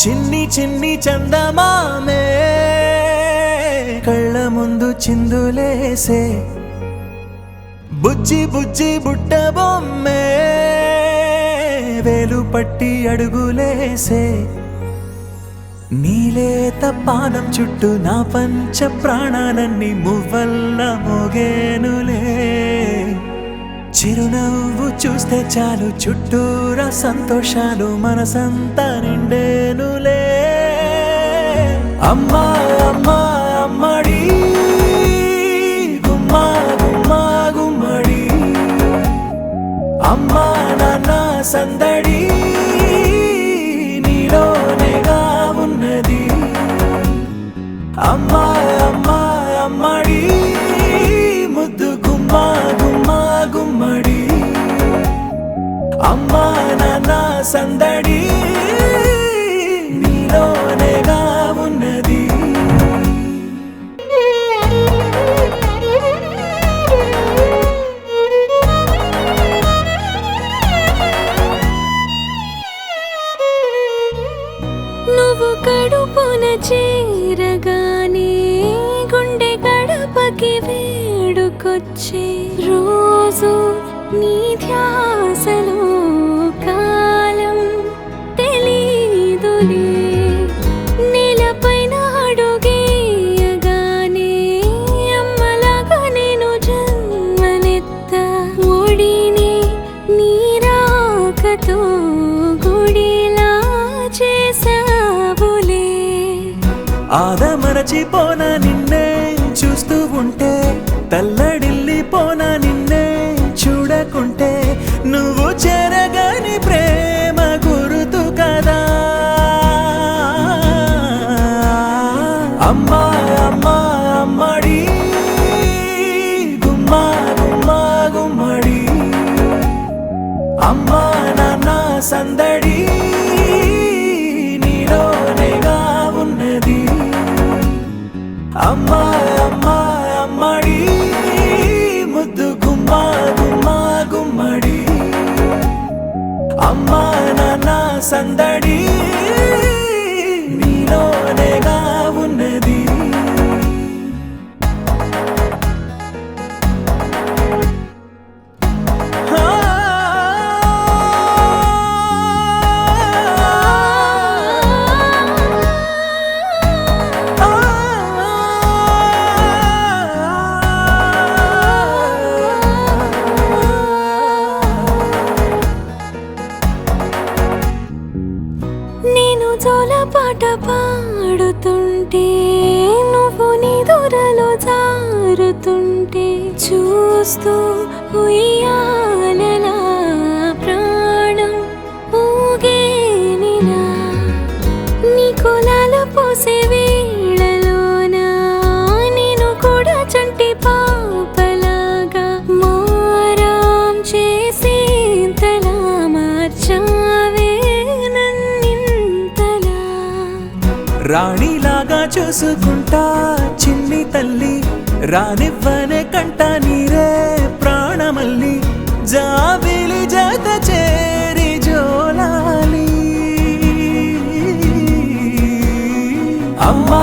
చిన్ని చిన్ని చందమామే కళ్ళ ముందు చిందులేసే బుజ్జి బుజ్జి బుట్ట బొమ్మే వేలు పట్టి అడుగులేసే నీలేత పాదం చుట్టూ నా పంచ ప్రాణాలన్నీ మువ్వల్ల మోగేనులే చిరునవ్వు చూస్తే చాలు చుట్టూరా సంతోషాలు మనసంతా నిండేనులే అమ్మా అమ్మా అమ్మడి గుమ్మా గుమ్మా గుమ్మడి అమ్మా నాన్న సందడి నీలోనేగా ఉన్నది అమ్మా అమ్మా అమ్మడి ముద్దు గుమ్మా గుమ్మా గుమ్మడి అమ్మా నాన్న సందడి నీలోనేగా ఉన్నది నువ్వు కడుపున చేరగానే గుండె గడపకి వేడుకొచ్చే రోజు నీ ధ్యాసలో కాలం తెలీదులే నేలపైన అడుగేయగానే అమ్మలాగా నేను జన్మనెత్త ఒడిని నీ రాకతో గుడిలా చేసావులే ఆదమరచిపోనా నిన్నే చూస్తూ ఉంటే తల్లడిల్లిపోనా నిన్నే చూడకుంటే నువ్వు చెరగని ప్రేమ గురుతు కదా అమ్మా అమ్మా అమ్మడి గుమ్మా గుమ్మా గుమ్మడి అమ్మా నాన్న సందడి నీలోనేగా ఉన్నది అమ్మా అమ్మా అమ్మడి ముద్దు గుమ్మా గుమ్మా గుమ్మడి అమ్మా నాన్న సందడి నీలోనేగా ఉన్నది నేను జోలపాట పాడుతుంటే నువ్వు నీ దూరలో జారుతుంటే చూస్తూ ఉయ్యాలలా ప్రాణం ఊగేనినా నీ కులాల పోసే వేళలోనా నేను కూడా చంటి పాపలాగా మారాం చేసేంతలా మార్చావే రాణిలాగా చూసుకుంటా చిన్ని తల్లి రానివ్వనే కంట నీరే ప్రాణమల్లి జాబిలి జత చేరి జోలాలి అమ్మా